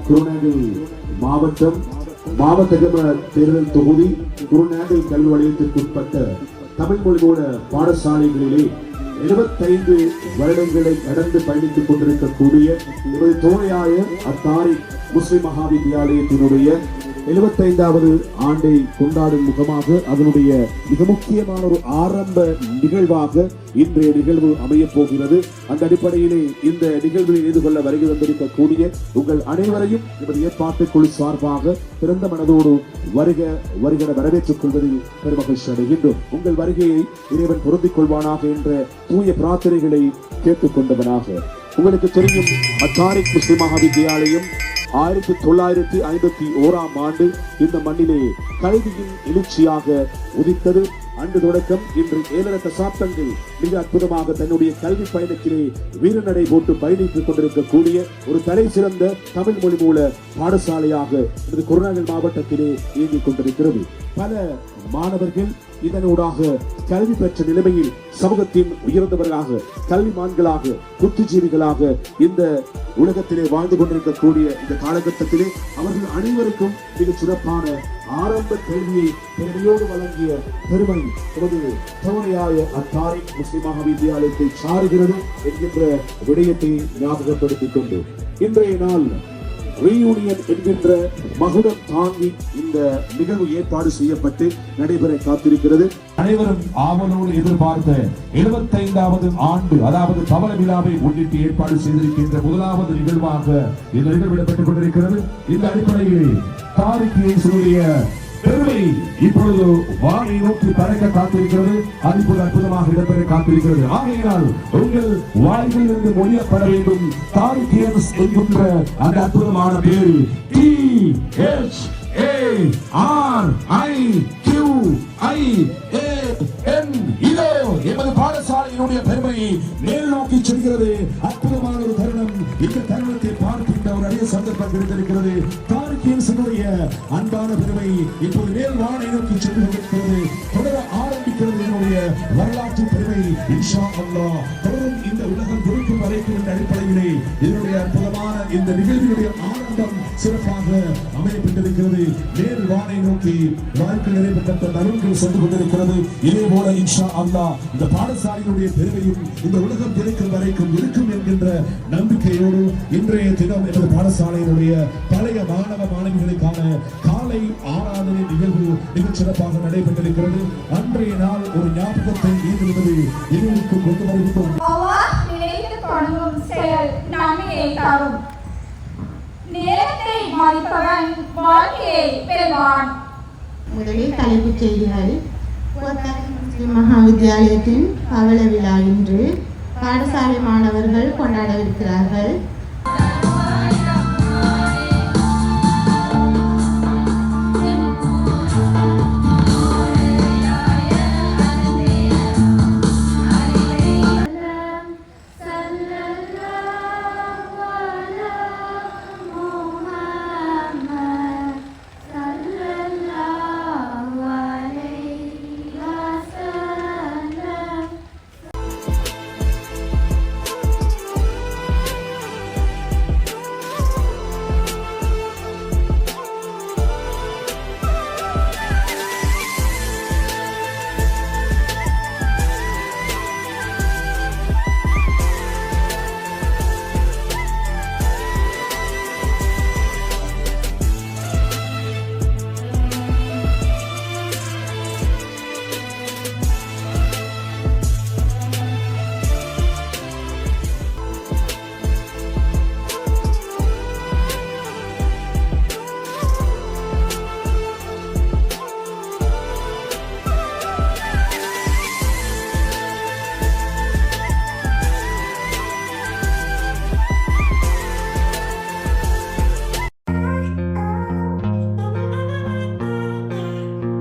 குருநாகல் மாவட்டம் மாவட்ட தேர்தல் தொகுதி குருநாகல் கல்வி வலயத்திற்குட்பட்ட தமிழ் மொழிமூல பாடசாலைகளிலே 75 வருடங்களை கடந்து பயணித்துக் கொண்டிருக்கக்கூடிய நமது தோழையாய அத்தாரி முஸ்லிம் மகாவித்யாலயத்தினுடைய 75வது ஆண்டை கொண்டாடும் முகமாக அதனுடைய மிக முக்கியமான ஒரு ஆரம்ப நிகழ்வாக இன்றைய நிகழ்வு அமையப் போகிறது. அந்த அடிப்படையிலே இந்த நிகழ்வில் எதிர்கொள்ள வருகை வந்திருக்கக்கூடிய உங்கள் அனைவரையும் நமது ஏற்பாட்டுக் குழு சார்பாக திறந்த மனதோடு வருகிற வரவேற்றுக் கொள்வதில் பெருமகிழ்ச்சி அடைகின்றோம். உங்கள் வருகையை இறைவன் பொருந்திக் கொள்வானாக என்ற தூய பிரார்த்தனைகளை கேட்டுக் கொண்டவனாக உங்களுக்கு தெரியும் அத்தாரிக் முஸ்லிம் மகாவித்யாலயம் 1951ஆம் ஆண்டு இந்த மண்ணிலே கல்வியின் எழுச்சியாக உதித்தது. அன்று தொடக்கம் இன்று 7 தசாப்தங்கள் மிக அற்புதமாக தன்னுடைய கல்வி பயணத்திலே வீரநடை போட்டு பயணித்துக் கொண்டிருக்கக்கூடிய ஒரு தலை சிறந்த தமிழ் மொழி மூல பாடசாலையாக இந்த குருநாகல் மாவட்டத்திலே இயங்கிக் கொண்டிருக்கிறது. பல மாணவர்கள் இதனூடாக கல்வி பெற்ற நிலைமையில் சமூகத்தின் உயர்ந்தவர்களாக கல்விமான்களாக புத்திஜீவிகளாக இந்த உலகத்திலே வாழ்ந்து கொண்டிருக்கக்கூடிய இந்த காலகட்டத்திலே அவர்கள் அனைவருக்கும் மிக சிறப்பான ஆரம்ப கல்வியை பெருமையோடு வழங்கிய பெருமை நமது தோழையாய அத்தாரி முஸ்லிம் மகாவித்யாலயத்தை சாருகிறது என்கின்ற விடயத்தை ஞாபகப்படுத்திக் கொண்டு இன்றைய நாள் ரீயூனியன் என்கின்ற மகுடம் தாங்கி இந்த நிகழ்வு ஏற்பாடு செய்யப்பட்டு நடைபெற காத்திருக்கிறது. அனைவரும் ஆவலோடு எதிர்பார்த்த 75வது ஆண்டு அதாவது கமல விழாவை முன்னிட்டு ஏற்பாடு செய்திருக்கின்ற முதலாவது நிகழ்வாக இந்த நிகழ்வு இடம்பெற்றுக் கொண்டிருக்கிறது. இந்த அடிப்படையில் தாரிக்கிய பெருமை இப்பொழுது வானை நோக்கி பறக்க காத்திருக்கிறது. அது இப்போது அற்புதமாக இடம்பெற காத்திருக்கிறது. ஆகையினால் உங்கள் வாய்களில் இருந்து மொழியப்பட வேண்டும் தாரிக்கியன்ஸ் என்கின்ற அந்த அற்புதமான பேரு THARIQIAN. இதோ எமது பாடசாலையினுடைய பெருமையை மேல் நோக்கி செல்கிறது. அற்புதமான ஒரு தருணம். இந்த தருணத்தை பார்க்கின்ற ஒரு அரிய சந்தர்ப்பம் கிடைத்திருக்கிறது. தாரிக்கியன்ஸினுடைய அன்பான பெருமை இப்போது மேல் வானை நோக்கி சென்று கொண்டிருக்கிறது. தொடர ஆரம்பிக்கிறது என்னுடைய வரலாற்று பெருமை. இன்ஷா அல்லாஹ் தொடரும் இந்த உலகம் குறிக்கும் வரைக்கும் என்ற அடிப்படையிலே இதனுடைய அற்புதமான இந்த நிகழ்வினுடைய ஆரம்பம் சிறப்பாக அமையப்பட்டிருக்கிறது. மேல் வானை நோக்கி வாழ்க்கை நிறைவேற்ற நலன்கள் சென்று கொண்டிருக்கிறது. இதே போல இன்ஷா அல்லாஹ் இந்த பாடசாலையினுடைய பெருமையும் இந்த உலகம் கிடைக்கும் வரைக்கும் இருக்கும் என்கின்ற நம்பிக்கையோடு இன்றைய தினம் எனது பாடசாலையினுடைய பழைய மாணவ மாணவிகளுக்கான காலை ஆராதனை நிகழ்வு மிக சிறப்பாக நடைபெற்றிருக்கிறது. அன்றைய நாள் ஒரு ஞாபகத்தை ஈடுபடுவது எங்களுக்கு கொண்டு வருகிறோம். நேரத்தை மதிப்பவன் வாழ்க்கையை பெறுவான். முதலில் தலைப்புச் செய்திகள். முஸ்லிம் மகாவித்யாலயத்தின் பவள விழா இன்று பாடசாலை மாணவர்கள் கொண்டாடவிருக்கிறார்கள்.